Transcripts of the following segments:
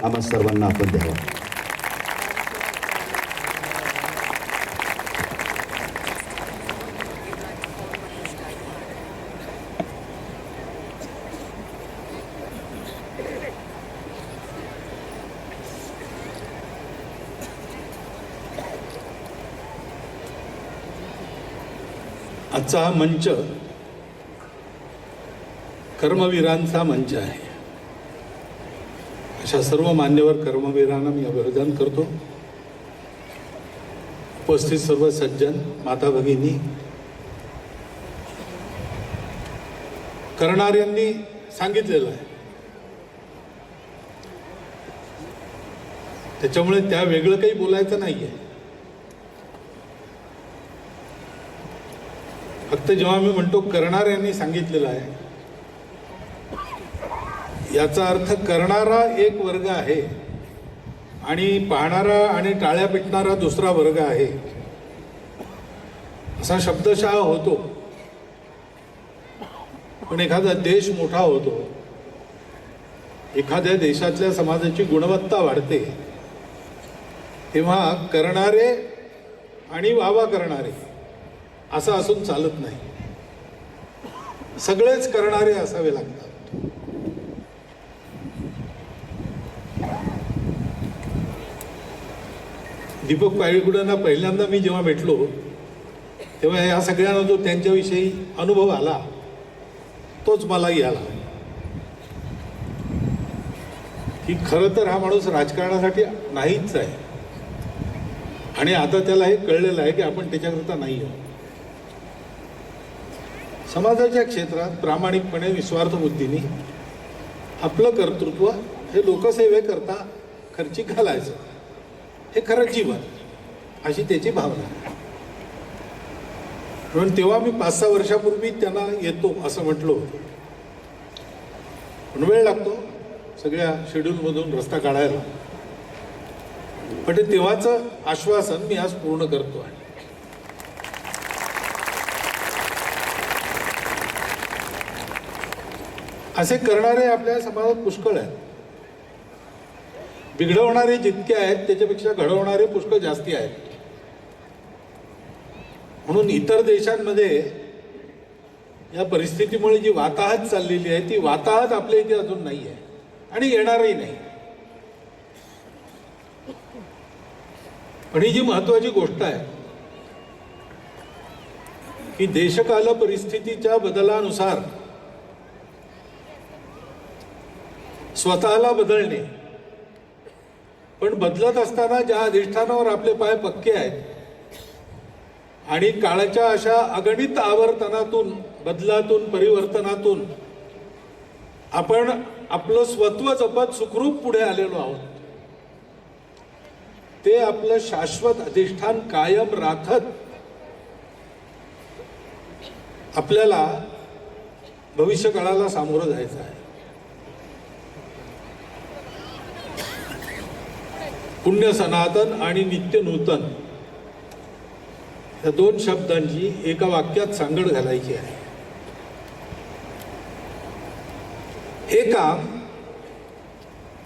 आम्हा सर्वांना आपण द्यावा. आजचा हा मंच कर्मवीरांचा मंच आहे. अशा सर्व मान्यवर कर्मवीरांना मी अभिवादन करतो. उपस्थित सर्व सज्जन माता भगिनी, करणाऱ्यांनी सांगितलेलं आहे, त्याच्यामुळे त्या वेगळं काही बोलायचं नाही आहे. फक्त जेव्हा मी म्हणतो करणाऱ्यांनी सांगितलेलं आहे, याचा अर्थ करणारा एक वर्ग आहे आणि पाहणारा आणि टाळ्या पिटणारा दुसरा वर्ग आहे असा शब्दशः होतो. पण एखादा देश मोठा होतो, एखाद्या देशातल्या समाजाची गुणवत्ता वाढते, तेव्हा करणारे आणि वावा करणारे असं असून चालत नाही. सगळेच करणारे असावे लागतात. दीपक पाळीगुडांना पहिल्यांदा मी जेव्हा भेटलो तेव्हा या सगळ्यांना जो त्यांच्याविषयी अनुभव आला तोच मलाही आला की खरं तर हा माणूस राजकारणासाठी नाहीच आहे. आणि आता त्याला हे कळलेलं आहे की आपण त्याच्याकरता नाही आहोत. समाजाच्या क्षेत्रात प्रामाणिकपणे निस्वार्थ बुद्धीने आपलं कर्तृत्व हे लोकसेवेकरता खर्ची घालायचं, हे खरं जीवन, अशी त्याची भावना आहे. म्हणून तेव्हा मी 5-6 वर्षापूर्वी त्यांना येतो असं म्हटलो होतं. पण वेळ लागतो सगळ्या शेड्यूलमधून रस्ता काढायला. पण ते तेव्हाचं आश्वासन मी आज पूर्ण करतो आहे. असे करणारे आपल्या समाजात पुष्कळ आहेत. बिघडवणारे जितके आहेत त्याच्यापेक्षा घडवणारे पुष्कळ जास्ती आहेत. म्हणून इतर देशांमध्ये या परिस्थितीमुळे जी वाताहत चाललेली आहे ती वाताहत आपल्या इथे अजून नाही आहे आणि येणारही नाही. पण ही जी महत्वाची गोष्ट आहे की देशकाल परिस्थितीच्या बदलानुसार स्वतःला बदलणे, पण बदलत असताना ज्या अधिष्ठानावर आपले पाय पक्के आहेत आणि काळाच्या अशा अगणित आवर्तनातून, बदलातून, परिवर्तनातून आपण आपलं स्वत्व जपत सुखरूप पुढे आलेलो आहोत, ते आपलं शाश्वत अधिष्ठान कायम राखत आपल्याला भविष्यकाळाला सामोरं जायचं आहे. पुण्य सनातन आणि नित्य नूतन या 2 शब्दांची एका वाक्यात सांगड घालायची आहे. हे काम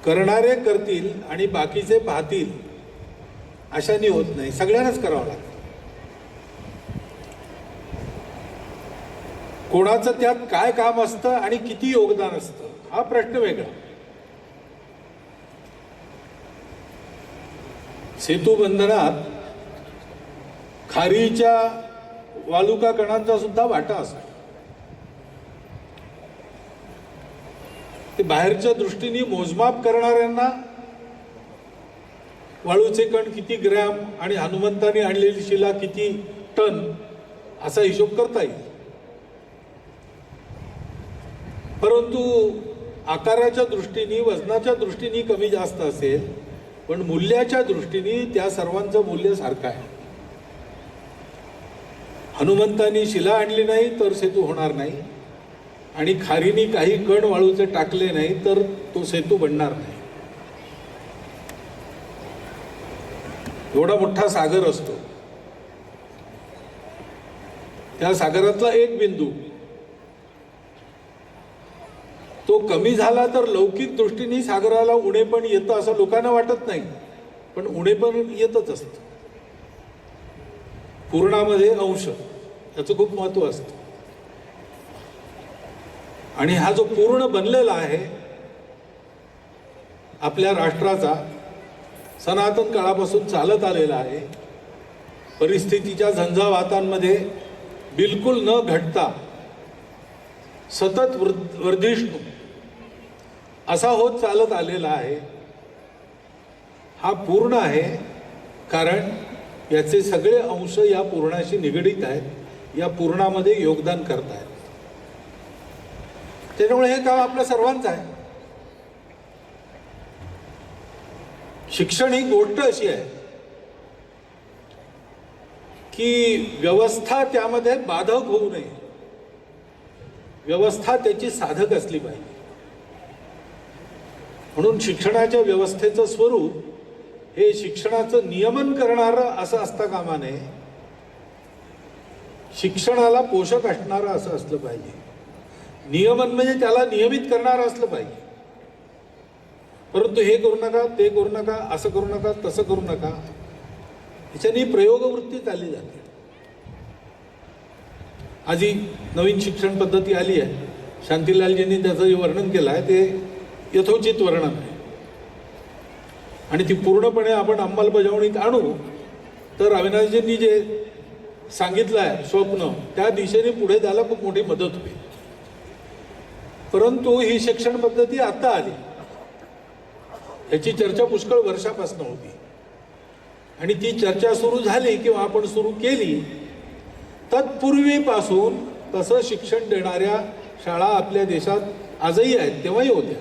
करणारे करतील आणि बाकीचे पाहतील अशाने होत नाही, सगळ्यांनाच करावं लागतं. कोणाचं त्यात काय काम असतं आणि किती योगदान असतं हा प्रश्न वेगळा. सेतूबंधनात खारीच्या वालुका कणांचा सुद्धा वाटा असतो. ते बाहेरच्या दृष्टीने मोजमाप करणाऱ्यांना वाळूचे कण किती ग्रॅम आणि हनुमंताने आणलेली शिला किती टन असा हिशोब करता येईल. परंतु आकाराच्या दृष्टीने, वजनाच्या दृष्टीने कमी जास्त असेल, पण मूल्याच्या दृष्टीने त्या सर्वांचं मूल्य सारखं आहे. हनुमंतानी शिला आणली नाही तर सेतू होणार नाही आणि खारीनी काही कण वाळूचे टाकले नाही तर तो सेतू बनणार नाही. एवढा मोठा सागर असतो, त्या सागरातला एक बिंदू तो कमी झाला तर लौकिक दृष्टीने सागराला उणे पण येतं असं लोकांना वाटत नाही, पण उणे पण येतच असतं. पूर्णामध्ये अंश याचं खूप महत्व असतं. आणि हा जो पूर्ण बनलेला आहे आपल्या राष्ट्राचा, सनातन काळापासून चालत आलेला आहे, परिस्थितीच्या झंझावातांमध्ये बिलकुल न घटता सतत वर्धिष्णू असा होत चालत आलेला आहे. हा पूर्ण आहे कारण याचे सगळे अंश या पूर्णाशी निगडीत आहेत, या पूर्णामध्ये योगदान करत आहेत. त्याच्यामुळे हे काम आपल्या सर्वांचं आहे. शिक्षण ही गोष्ट अशी आहे की व्यवस्था त्यामध्ये बाधक होऊ नये, व्यवस्था त्याची साधक असली पाहिजे. म्हणून शिक्षणाच्या व्यवस्थेचं स्वरूप हे शिक्षणाचं नियमन करणारं असं असता कामा नये, शिक्षणाला पोषक असणारं असं असलं पाहिजे. नियमन म्हणजे त्याला नियमित करणारं असलं पाहिजे. परंतु हे करू नका, ते करू नका, असं करू नका, तसं करू नका, याच्यानी प्रयोगवृत्ती चालली जाते. आज ही नवीन शिक्षण पद्धती आली आहे, शांतीलालजींनी त्याचं जे वर्णन केलं आहे ते यथोचित वर्णन आहे. आणि ती पूर्णपणे आपण अंमलबजावणीत आणू तर अविनाशजींनी जे सांगितलं आहे स्वप्न, त्या दिशेने पुढे जायला खूप मोठी मदत होईल. परंतु ही शिक्षण पद्धती आता आली, याची चर्चा पुष्कळ वर्षापासून होती. आणि ती चर्चा सुरू झाली किंवा आपण सुरू केली, तत्पूर्वीपासून तसं शिक्षण देणाऱ्या शाळा आपल्या देशात आजही आहेत, तेव्हाही होत्या.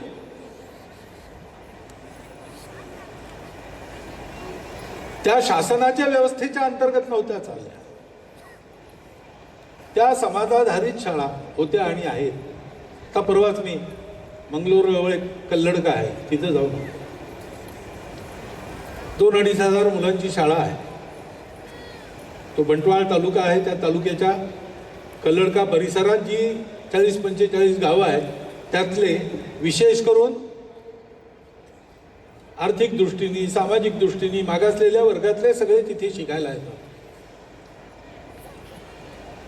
त्या शासनाच्या व्यवस्थेच्या अंतर्गत नव्हत्या चालल्या, त्या समाजाधारित शाळा होत्या आणि आहेत. आता परवाच मी मंगलोरजवळ एक कल्लडका आहे, तिथं जाऊन 2,000-2,500 मुलांची शाळा आहे. तो बंटवाळ तालुका आहे, त्या तालुक्याच्या कल्लडका परिसरात जी 40-45 गावं आहेत, त्यातले विशेष करून आर्थिक दृष्टीने, सामाजिक दृष्टीने मागासलेल्या वर्गातले सगळे तिथे शिकायला येतात.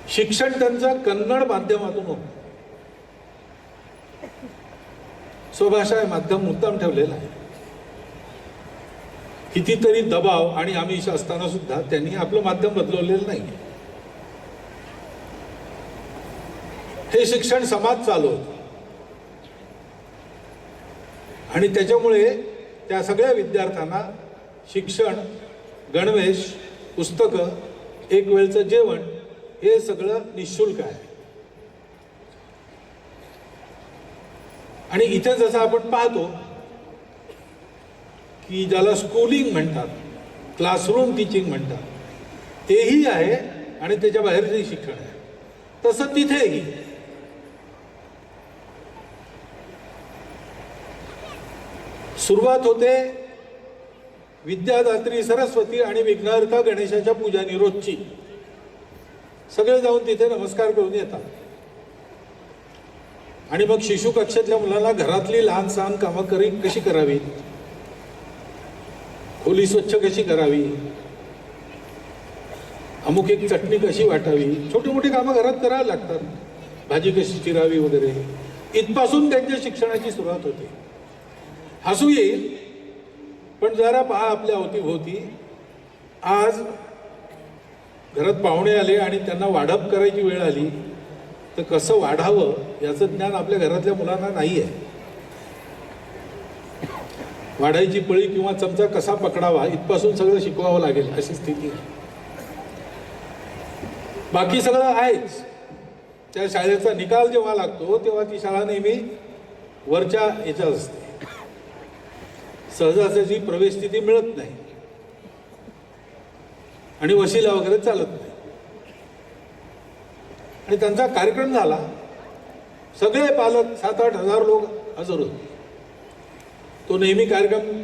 शिक्षण त्यांचं कन्नड माध्यमातून होतं. स्वभाषा हे माध्यम मुद्दाम ठेवलेलं आहे. कितीतरी दबाव आणि आमिष असताना सुद्धा त्यांनी आपलं माध्यम बदलवलेलं नाही. हे शिक्षण समाज चालवतं आणि त्याच्यामुळे त्या सगळ्या विद्यार्थ्यांना शिक्षण, गणवेश, पुस्तकं, एक वेळचं जेवण हे सगळं निःशुल्क आहे. आणि इथे जसं आपण पाहतो की ज्याला स्कूलिंग म्हणतात, क्लासरूम टीचिंग म्हणतात, तेही आहे आणि त्याच्या बाहेरचंही शिक्षण आहे. तसं तिथेही सुरुवात होते विद्यादात्री सरस्वती आणि विघ्नहर्ता गणेशाच्या पूजानी रोजची. सगळे जाऊन तिथे नमस्कार करून येतात. आणि मग शिशु कक्षातल्या मुलांना घरातली लहान सहान कामं कशी करावी, खोली स्वच्छ कशी करावी, अमुक एक चटणी कशी वाटावी, छोटी मोठी कामं घरात करावी लागतात, भाजी कशी चिरावी वगैरे, इथपासून त्यांच्या शिक्षणाची सुरुवात होते. हसू येईल पण जरा पहा आपल्या अवतीभोवती, आज घरात पाहुणे आले आणि त्यांना वाढप करायची वेळ आली तर कसं वाढावं याचं ज्ञान आपल्या घरातल्या मुलांना नाही आहे. वाढायची पळी किंवा चमचा कसा पकडावा इथपासून सगळं शिकवावं लागेल अशी स्थिती आहे. बाकी सगळं आहेच. त्या शाळेचा निकाल जेव्हा लागतो तेव्हा ती शाळा नेहमी वरच्या याच्यात असते, सहजासहजी प्रवेश स्थिती मिळत नाही आणि वशिला वगैरे चालत नाही. आणि त्यांचा कार्यक्रम झाला, सगळे पालक 7-8 हजार लोक हजर होते. तो नेहमी कार्यक्रम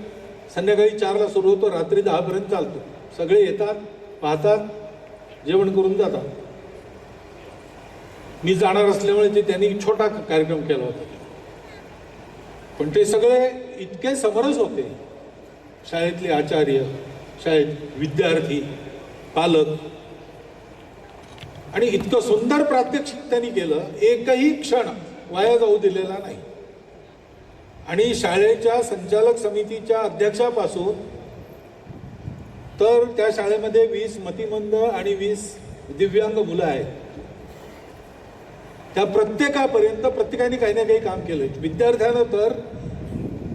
संध्याकाळी 4ला सुरू होतो, रात्री 10 पर्यंत चालतो. सगळे येतात, पाहतात, जेवण करून जातात. मी जाणार असल्यामुळे ते त्यांनी छोटा कार्यक्रम केला होता. पण ते सगळे इतके समरस होते, शाळेतले आचार्य, शाळेत विद्यार्थी, पालक, आणि इतकं सुंदर प्रात्यक्षिक त्यांनी केलं, एकही क्षण वाया जाऊ दिलेला नाही. आणि शाळेच्या संचालक समितीच्या अध्यक्षापासून तर त्या शाळेमध्ये 20 मतिमंद आणि 20 दिव्यांग मुलं आहेत, त्या प्रत्येकापर्यंत प्रत्येकाने काही ना काही काम केलं. विद्यार्थ्यानं तर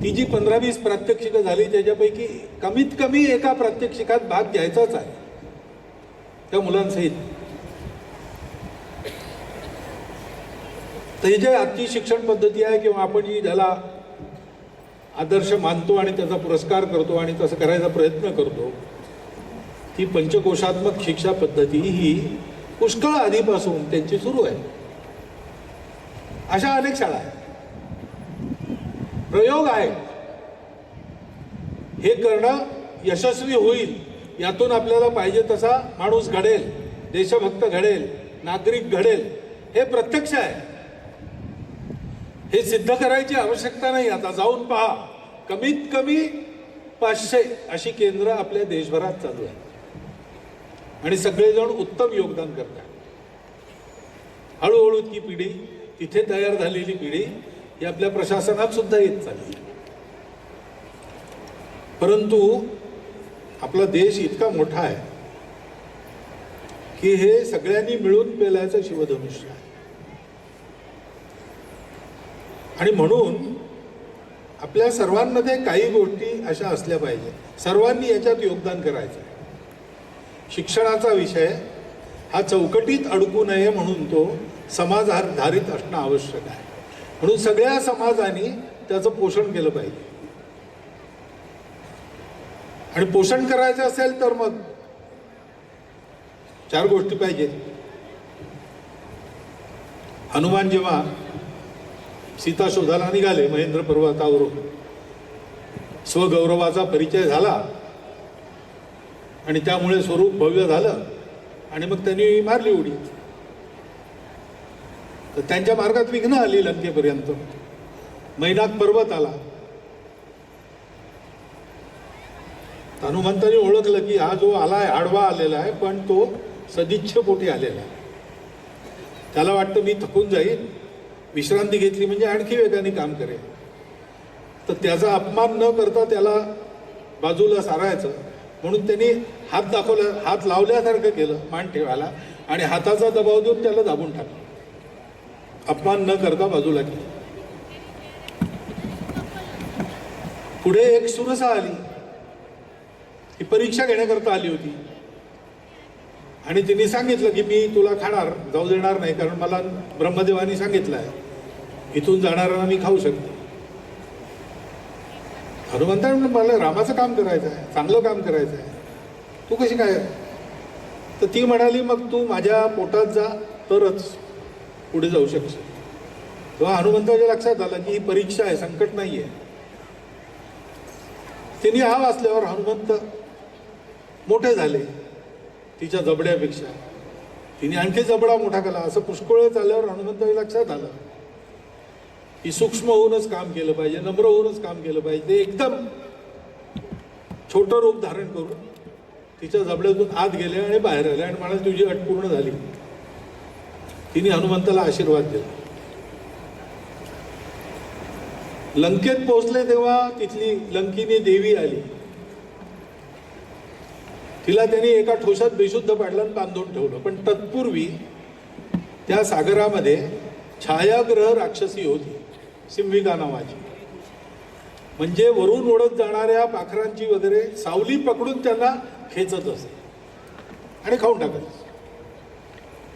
ती जी 15-20 प्रात्यक्षिकं झाली त्याच्यापैकी कमीत कमी एका प्रात्यक्षिकात भाग घ्यायचाच आहे त्या मुलांसहित. तर ही जी आजची शिक्षण पद्धती आहे किंवा आपण जी ज्याला आदर्श मानतो आणि त्याचा पुरस्कार करतो आणि तसं करायचा प्रयत्न करतो, ती पंचकोशात्मक शिक्षा पद्धती ही पुष्कळ आधीपासून त्यांची सुरू आहे. अशा अनेक शाळा आहेत, प्रयोग आहेत. हे करणं यशस्वी होईल, यातून आपल्याला पाहिजे तसा माणूस घडेल, देशभक्त घडेल, नागरिक घडेल, हे प्रत्यक्ष आहे. हे सिद्ध करायची आवश्यकता नाही. आता जाऊन पहा, कमीत कमी 500 अशी केंद्र आपल्या देशभरात चालू आहेत आणि सगळेजण उत्तम योगदान करतात. हळूहळू ती पिढी, तिथे तयार झालेली पिढी ही आपल्या प्रशासनात सुद्धा येत चालली. परंतु आपला देश इतका मोठा आहे की हे सगळ्यांनी मिळून पेलायचं शिवधनुष्य आहे. आणि म्हणून आपल्या सर्वांमध्ये काही गोष्टी अशा असल्या पाहिजे, सर्वांनी याच्यात योगदान करायचं. शिक्षणाचा विषय हा चौकटीत अडकू नये म्हणून तो समाजाधारित असणं आवश्यक आहे. म्हणून सगळ्या समाजाने त्याचं पोषण केलं पाहिजे. आणि पोषण करायचं असेल तर मग 4 गोष्टी पाहिजेत. हनुमान जेव्हा सीता शोधायला निघाले महेंद्र पर्वतावरून, स्वगौरवाचा परिचय झाला आणि त्यामुळे स्वरूप भव्य झालं आणि मग त्यांनी मारली उडी. तर त्यांच्या मार्गात विघ्न आली लंकेपर्यंत. मैनाक पर्वत आला. हनुमंतांनी ओळखलं की हा जो आलाय आडवा आलेला आहे, पण तो सदिच्छेपोटी आलेला आहे. त्याला वाटतं मी थकून जाईल, विश्रांती घेतली म्हणजे आणखी वेगाने काम करेल. तर त्याचा अपमान न करता त्याला बाजूला सारायचं म्हणून त्यांनी हात दाखवला, हात लावल्यासारखं केलं मान ठेवायला आणि हाताचा दबाव देऊन त्याला दाबून टाकलं. अपमान न करता बाजूला केलं. पुढे एक सुरसा आली, ही परीक्षा घेण्याकरता आली होती आणि तिने सांगितलं की मी तुला खाणार जाऊ देणार नाही, कारण मला ब्रह्मदेवानी सांगितलं आहे इथून जाणाऱ्यांना मी खाऊ शकतो. हनुमंतांनी मला रामाचं काम करायचं आहे, चांगलं काम करायचं आहे, तू कशी काय? तर ती म्हणाली मग तू माझ्या पोटात जा तरच पुढे जाऊ शकशील. तेव्हा हनुमंताच्या लक्षात आलं की ही परीक्षा आहे, संकट नाही आहे. तिने हा वाचल्यावर हनुमंत मोठे झाले तिच्या जबड्यापेक्षा. तिने आणखी जबडा मोठा केला. असं पुष्कळ चालल्यावर हनुमंताच्या लक्षात आलं की सूक्ष्म होऊनच काम केलं पाहिजे, नम्र होऊनच काम केलं पाहिजे. ते एकदम छोटं रूप धारण करून तिच्या जबड्यातून आत गेले आणि बाहेर आले आणि म्हणाले तुझी अट पूर्ण झाली. तिने हनुमंताला आशीर्वाद दिला. लंकेत पोहोचले तेव्हा तिथली लंकिनी देवी आली. तिला त्यांनी एका ठोशात बेशुद्ध पाडलं आणि बांधून ठेवलं. पण तत्पूर्वी त्या सागरामध्ये छायाग्रह राक्षसी होती, सिंहिका नावाची. म्हणजे वरून ओढत जाणाऱ्या पाखरांची वगैरे सावली पकडून त्यांना खेचत असे आणि खाऊन टाकत.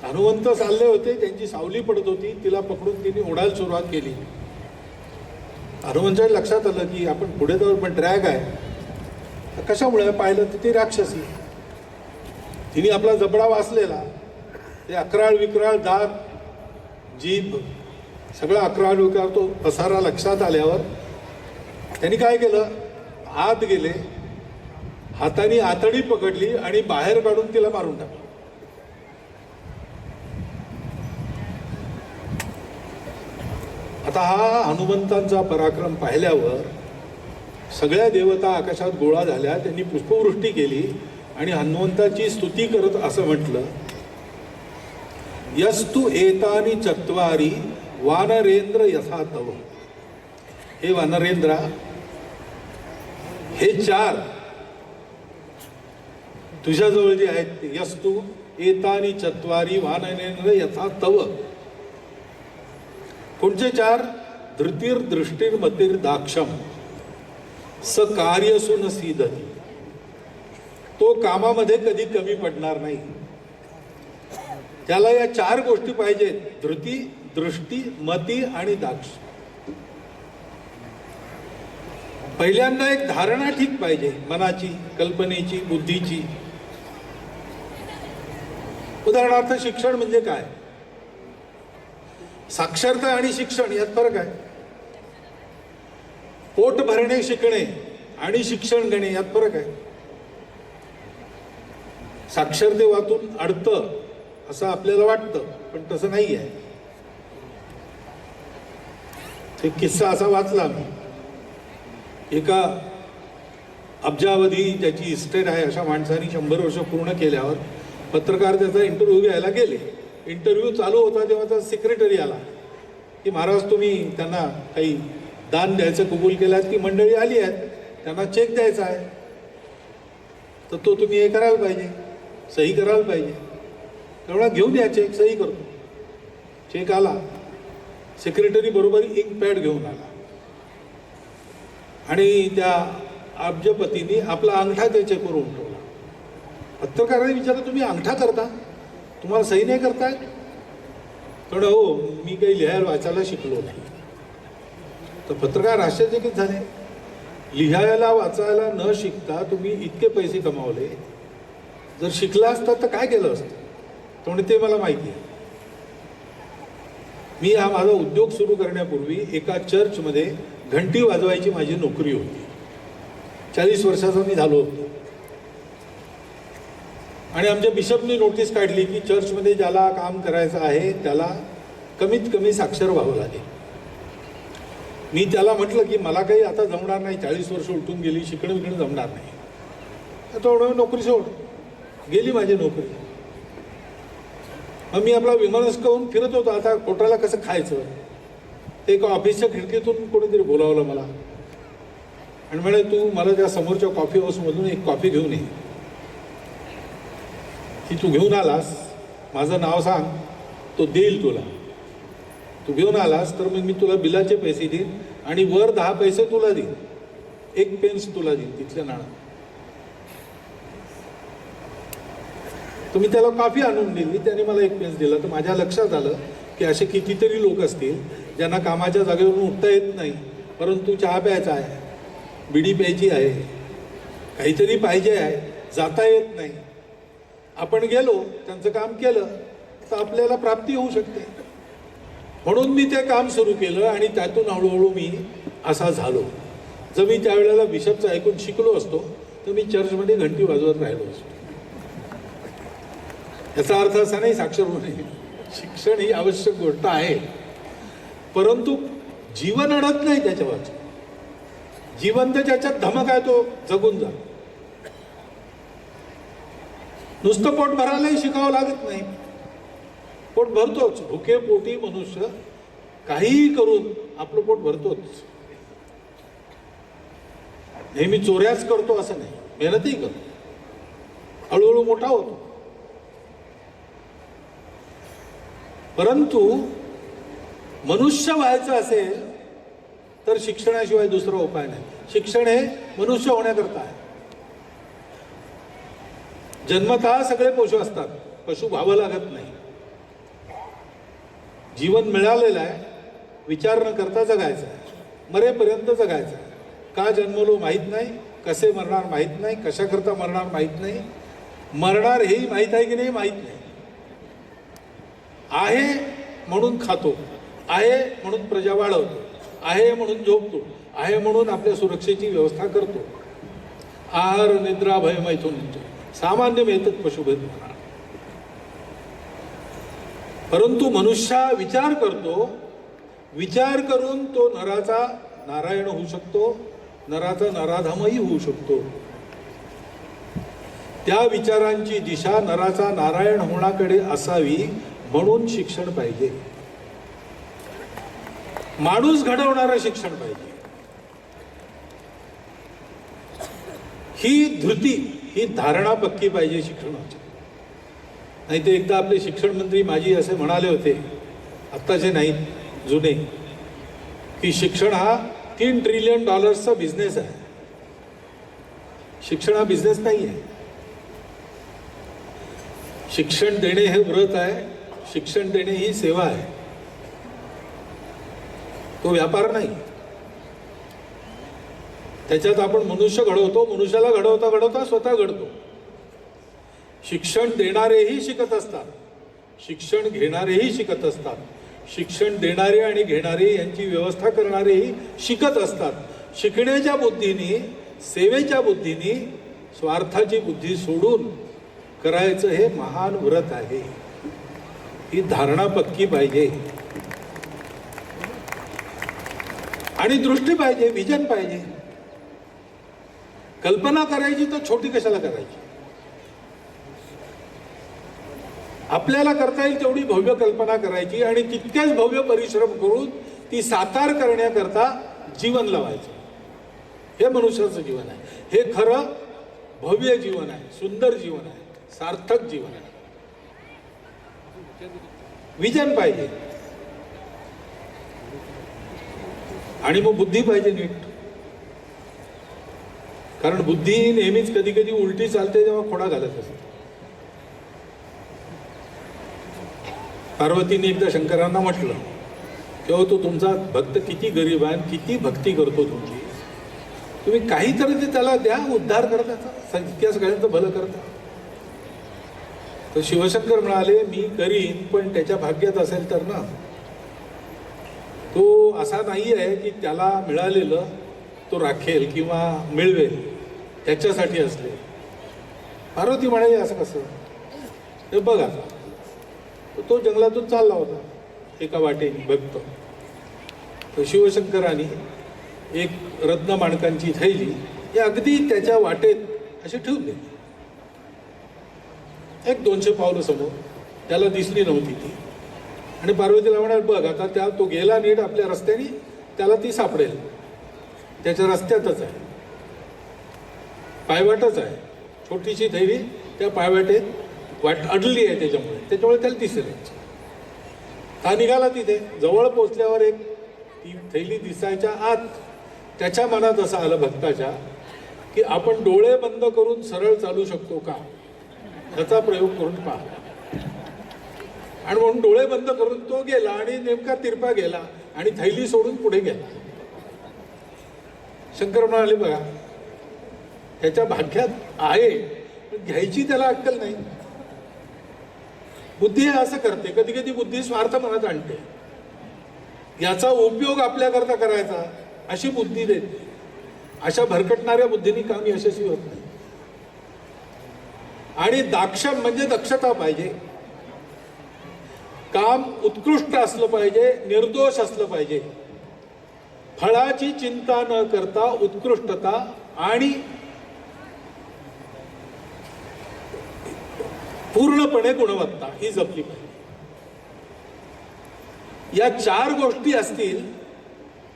हनुमंत चालले होते, त्यांची सावली पडत होती, तिला पकडून तिने ओढायला सुरुवात केली. हनुमंताच्या लक्षात आलं की आपण पुढे जाऊन पण ड्रॅग आहे. कशामुळे पाहिलं तर ती राक्षसी. तिने आपला जबडा वाचलेला, ते अकराळ विक्राळ दात, जीभ सगळा अकराळ विक्राळ तो पसारा लक्षात आल्यावर त्यांनी काय केलं, आत गेले, हाताने आतडी पकडली आणि बाहेर काढून तिला मारून टाकलं. आता हा हनुमंतांचा पराक्रम पाहिल्यावर सगळ्या देवता आकाशात गोळा झाल्या, त्यांनी पुष्पवृष्टी केली आणि हनुमंताची स्तुती करत असं म्हटलं, यस्तु एतानि चत्वारी वानरेंद्र यथा तव. हे वानरेंद्रा, हे 4 तुझ्याजवळ जे आहेत ते, यस्तु एतानि चत्वारी वानरेंद्र यथा तव. कोणचे 4? धृतीर दृष्टीर मतीर दाक्षम स कार्यसु न सीदती. तो कामामध्ये कधी कमी पडणार नाही. त्याला या 4 गोष्टी पाहिजेत, धृती, दृष्टी, मती आणि दाक्ष. पहिल्यांदा एक धारणा ठीक पाहिजे, मनाची, कल्पनेची, बुद्धीची. उदाहरणार्थ शिक्षण म्हणजे काय? साक्षरता आणि शिक्षण यात फरक आहे. पोट भरणे शिकणे आणि शिक्षण घेणे यात फरक आहे. साक्षरतेवातून अडतं असं आपल्याला वाटतं, पण तसं नाही आहे. एक किस्सा असा वाचला मी. एका अब्जावधी ज्याची इस्टेट आहे अशा माणसाने 100 वर्ष पूर्ण केल्यावर पत्रकार त्याचा इंटरव्ह्यू घ्यायला गेले. इंटरव्ह्यू चालू होता तेव्हा त्याचा सेक्रेटरी आला की महाराज तुम्ही त्यांना काही दान द्यायचं कबूल केलं, ती मंडळी आली आहेत, त्यांना चेक द्यायचा आहे, तर तो तुम्ही हे करायला पाहिजे, सही करायला पाहिजे. तेवढा घेऊन या चेक, सही करतो. चेक आला, सेक्रेटरी बरोबर इंक पॅड घेऊन आला आणि त्या अब्जपतीने आपला अंगठा त्या चेकवर उमटवला. पत्रकाराने विचारलं, तुम्ही अंगठा करता, तुम्हाला सही नाही करताय? पण हो, मी काही लिहायला वाचायला शिकलो नाही. तर पत्रकार आश्चर्यचकित झाले. लिहायला वाचायला न शिकता तुम्ही इतके पैसे कमावले, जर शिकला असतात तर काय केलं असतं? तर ते मला माहिती आहे. मी हा माझा उद्योग सुरू करण्यापूर्वी एका चर्चमध्ये घंटी वाजवायची माझी नोकरी होती. 40 वर्षाचा मी झालो होतो. आणि आमच्या बिशपनी नोटीस काढली की चर्चमध्ये ज्याला काम करायचं आहे त्याला कमीत कमी साक्षर व्हावं लागेल. मी त्याला म्हटलं की मला काही आता जमणार नाही, 40 वर्ष उलटून गेली, शिकणं विकणं जमणार नाही, थोडं नोकरी सोड. गेली माझी नोकरी. मग मी आपला विमानस्काहून फिरत होतो. आता पोटाला कसं खायचं ते एका ऑफिसच्या खिडकीतून कोणीतरी बोलावलं मला आणि म्हणे, तू मला त्या समोरच्या कॉफी हाऊसमधून एक कॉफी घेऊन ये. ती तू घेऊन आलास, माझं नाव सांग, तो देईल तुला. तू घेऊन आलास तर मग मी तुला बिलाचे पैसे देईन आणि वर 10 पैसे तुला देईन, 1 पेन्स तुला देईन तिथल्या नाणं. तर मी त्याला कॉफी आणून दिली, त्याने मला 1 पेन्स दिला. तर माझ्या लक्षात आलं की असे कितीतरी लोक असतील ज्यांना कामाच्या जागेवरून उठता येत नाही, परंतु चहा प्यायचा आहे, बिडी प्यायची आहे, काहीतरी पाहिजे आहे, जाता येत नाही. आपण गेलो, त्यांचं काम केलं तर आपल्याला प्राप्ती होऊ शकते. म्हणून मी ते काम सुरू केलं आणि त्यातून हळूहळू मी असा झालो. जर मी त्यावेळेला बिशपचं ऐकून शिकलो असतो तर मी चर्चमध्ये घंटी वाजवत राहिलो असतो. याचा अर्थ असा नाही साक्षर होणे. शिक्षण ही आवश्यक गोष्ट आहे, परंतु जीवन अडत नाही त्याच्यावर. जीवन तर ज्याच्यात धमक आहे तो जगून जा. नुसतं पोट भरायलाही शिकावं लागत नाही. पोट भरतोच. भुके पोटी मनुष्य काहीही करून आपलं पोट भरतोच. नेहमी चोऱ्याच करतो असं नाही, मेहनतही करतो, हळूहळू मोठा होतो. परंतु मनुष्य व्हायचं असेल तर शिक्षणाशिवाय दुसरा उपाय नाही. शिक्षण हे मनुष्य होण्याकरता आहे. जन्मतः सगळे पशु असतात, पशु व्हावं लागत नाही. जीवन मिळालेलं आहे, विचार न करता जगायचं आहे, मरेपर्यंत जगायचं आहे. का जन्मलो माहीत नाही, कसे मरणार माहीत नाही, कशाकरता मरणार माहीत नाही, मरणार हेही माहीत आहे की नाही माहीत नाही. आहे म्हणून खातो, आहे म्हणून प्रजा वाढवतो, आहे म्हणून झोपतो, आहे म्हणून आपल्या सुरक्षेची व्यवस्था करतो. आहार निद्रा भय मैथून सामान्य मिळतात पशुभेद म्हणा. परंतु मनुष्य विचार करतो विचार करून तो नराचा नारायण होऊ शकतो, नराचा नराधमही होऊ शकतो. त्या विचारांची दिशा नराचा नारायण होण्याकडे असावी म्हणून शिक्षण पाहिजे. माणूस घडवणारं शिक्षण पाहिजे. ही धृती, ही धारणा पक्की पाहिजे शिक्षणाची. नाही ते एकदा आपले शिक्षण मंत्री माजी असे म्हणाले होते, आत्ताचे नाहीत जुने, की शिक्षण हा $3 ट्रिलियन बिझनेस आहे. शिक्षण हा बिझनेस नाही आहे. शिक्षण देणे हे व्रत आहे, शिक्षण देणे ही सेवा आहे, तो व्यापार नाही. त्याच्यात आपण मनुष्य घडवतो, मनुष्याला घडवता घडवता स्वतः घडतो. शिक्षण देणारेही शिकत असतात, शिक्षण घेणारेही शिकत असतात. शिक्षण देणारे आणि घेणारे यांची व्यवस्था करणारेही शिकत असतात. शिकण्याच्या बुद्धीने, सेवेच्या बुद्धीने, स्वार्थाची बुद्धी सोडून करायचं हे महान व्रत आहे. ही धारणा पक्की पाहिजे आणि दृष्टी पाहिजे, विजन पाहिजे. कल्पना करायची तर छोटी कशाला करायची? आपल्याला करता येईल तेवढी भव्य कल्पना करायची आणि तितकेच भव्य परिश्रम करून ती साकार करण्याकरता जीवन लावायचं. हे मनुष्याचं जीवन आहे. हे खरं भव्य जीवन आहे, सुंदर जीवन आहे, सार्थक जीवन आहे. विजन पाहिजे आणि मग बुद्धी पाहिजे नीट. कारण बुद्धी नेहमीच कधी कधी उलटी चालते जेव्हा खोडा घालत असते. पार्वतीने एकदा शंकरांना म्हटलं, तेव्हा तो तुमचा भक्त किती गरीब आहे, किती भक्ती करतो तुमची, तुम्ही काहीतरी ते त्याला द्या, उद्धार करता, इतक्या सगळ्यांचं भलं करता. तर शिवशंकर म्हणाले, मी करीन, पण त्याच्या भाग्यात असेल तर ना. तो असा नाही आहे की त्याला मिळालेलं तो राखेल किंवा मिळवेल, त्याच्यासाठी असले. पार्वती म्हणाली, असं कसं? ते बघा, तो जंगलातून चालला होता एका वाटेने भक्त. तर शिवशंकरांनी एक रत्नमाणकांची थैली ही अगदी त्याच्या वाटेत अशी ठेवून दिली. एक 200 पावलं समोर, त्याला दिसली नव्हती ती. आणि पार्वतीला म्हणाल, बघ आता तो गेला नीट आपल्या रस्त्याने, त्याला ती सापडेल, त्याच्या रस्त्यातच आहे, पायवाटच आहे. छोटीशी थैली त्या पायवाटेत वाट अडली आहे, त्याच्यामुळे त्याला दिसेल. हा निघाला तिथे. जवळ पोचल्यावर एक ती थैली दिसायच्या आत त्याच्या मनात असं आलं भक्ताच्या, की आपण डोळे बंद करून सरळ चालू शकतो का, याचा प्रयोग करून पहा. आणि म्हणून डोळे बंद करून तो गेला आणि नेमका तिरपा गेला आणि थैली सोडून पुढे गेला. शंकर म्हणाले, बघा त्याच्या भाग्यात आहे, पण घ्यायची त्याला अक्कल नाही. बुद्धी असं करते, कधी कधी बुद्धी स्वार्थ मनात आणते. याचा उपयोग आपल्याकरता करायचा अशी बुद्धी देते. अशा भरकटणाऱ्या बुद्धीने काम यशस्वी होत नाही. आणि दाक्षम म्हणजे दक्षता पाहिजे. काम उत्कृष्ट असलं पाहिजे, निर्दोष असलं पाहिजे. फळाची चिंता न करता उत्कृष्टता आणि पूर्णपणे गुणवत्ता ही जपली पाहिजे. या 4 गोष्टी असतील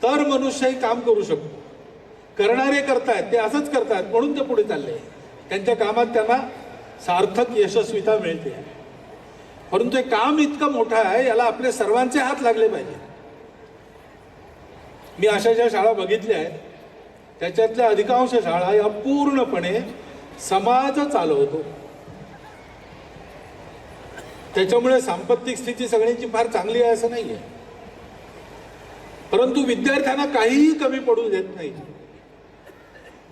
तर मनुष्यही काम करू शकतो. करणारे करतायत, ते असंच करतायत म्हणून ते पुढे चालले. त्यांच्या कामात त्यांना सार्थक यशस्वीता मिळते. परंतु हे काम इतकं मोठं आहे, याला आपले सर्वांचे हात लागले पाहिजे. मी अशा ज्या शाळा बघितल्या आहेत, त्याच्यातल्या अधिकांश शाळा या पूर्णपणे समाज चालवतो. त्याच्यामुळे सांपत्तिक स्थिती सगळ्यांची फार चांगली आहे असं नाहीये. परंतु विद्यार्थ्यांना काहीही कमी पडू देत नाही.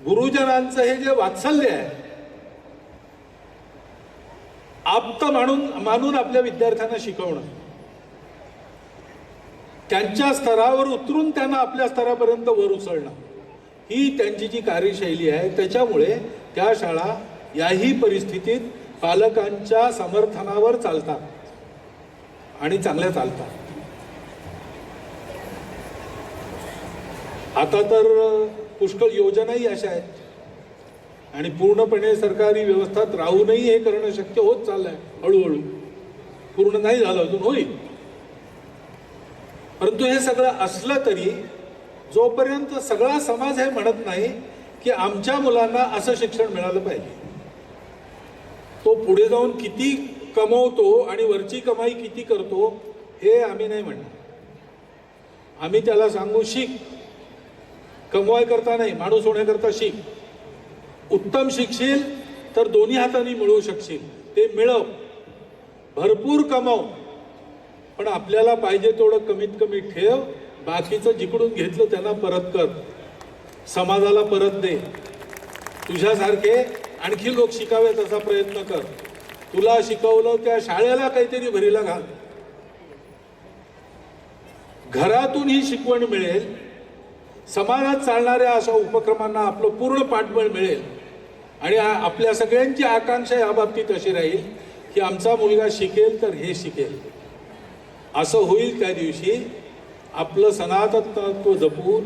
गुरुजनांचं हे जे वात्सल्य आहे, आप्त मानून आपल्या विद्यार्थ्यांना शिकवणं, त्यांच्या स्तरावर उतरून त्यांना आपल्या स्तरापर्यंत वर उचलणं, ही त्यांची जी कार्यशैली आहे. त्याच्यामुळे त्या शाळा याही परिस्थितीत पालकांच्या समर्थनावर चालतात आणि चांगल्या चालतात. आता तर पुष्कळ योजनाही अशा आहेत आणि पूर्णपणे सरकारी व्यवस्थात राहूनही हे करणं शक्य होत चाललंय हळूहळू. पूर्ण नाही झालं अजून, होईल. परंतु हे सगळं असलं तरी जोपर्यंत सगळा समाज हे म्हणत नाही की आमच्या मुलांना असं शिक्षण मिळालं पाहिजे, तो पुढे जाऊन किती कमवतो आणि वरची कमाई किती करतो हे आम्ही नाही म्हणणार. आम्ही त्याला सांगू, शिक, कमवाय करता नाही, माणूस होण्याकरता शिक. उत्तम शिकशील तर दोन्ही हातांनी मिळवू शकशील, ते मिळव, भरपूर कमव, पण आपल्याला पाहिजे तेवढं कमीत कमी ठेव. बाकीचं जिकडून घेतलं त्यांना परत कर, समाजाला परत दे. तुझ्यासारखे आणखी लोक शिकावेत असा प्रयत्न कर. तुला शिकवलं त्या शाळेला काहीतरी भरीला घाल. घरातून ही शिकवण मिळेल, समाजात चालणाऱ्या अशा उपक्रमांना आपलं पूर्ण पाठबळ मिळेल आणि आपल्या सगळ्यांची आकांक्षा या बाबतीत अशी राहील की आमचा मुलगा शिकेल तर हे शिकेल. असं होईल त्या दिवशी आपलं सनातन तत्व जपून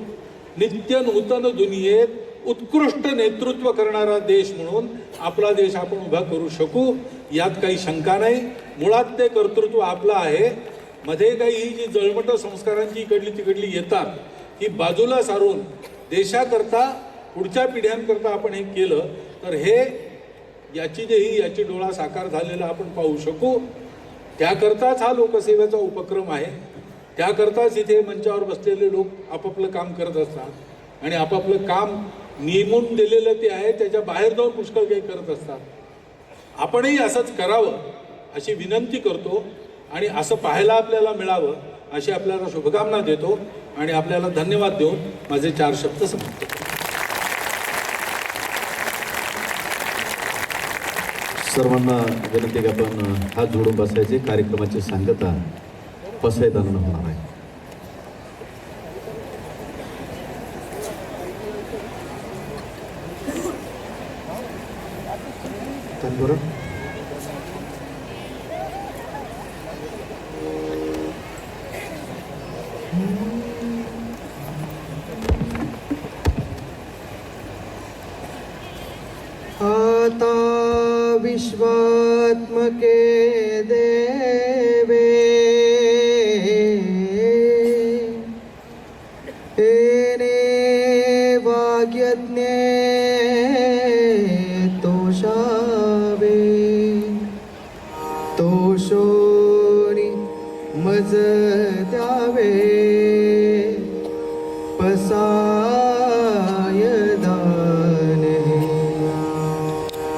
नित्य नूतन दुनियेत उत्कृष्ट नेतृत्व करणारा देश म्हणून आपला देश आपण उभा करू शकू, यात काही शंका नाही. मुळात ते कर्तृत्व आपलं आहे. मध्ये काही ही जी जळमट संस्कारांची इकडली तिकडली येतात ही बाजूला सारून देशाकरता पुढच्या पिढ्यांकरता आपण हे केलं तर हे याची डोळा साकार झालेला आपण पाहू शकू. त्याकरताच हा लोकसेवेचा उपक्रम आहे. त्याकरताच इथे मंचावर बसलेले लोक आपापलं काम करत असतात आणि आपापलं काम नेमून दिलेलं ते आहे, त्याच्या बाहेर जाऊन पुष्कळ काही करत असतात. आपणही असंच करावं अशी विनंती करतो आणि असं पाहायला आपल्याला मिळावं अशी आपल्याला शुभकामना देतो आणि आपल्याला धन्यवाद देऊन माझे 4 शब्द संपतो. सर्वांना विनंती की आपण हात जोडून बसायचे. कार्यक्रमाची सांगता बसायदानं होणार आहे. आता विश्वात्मके देवा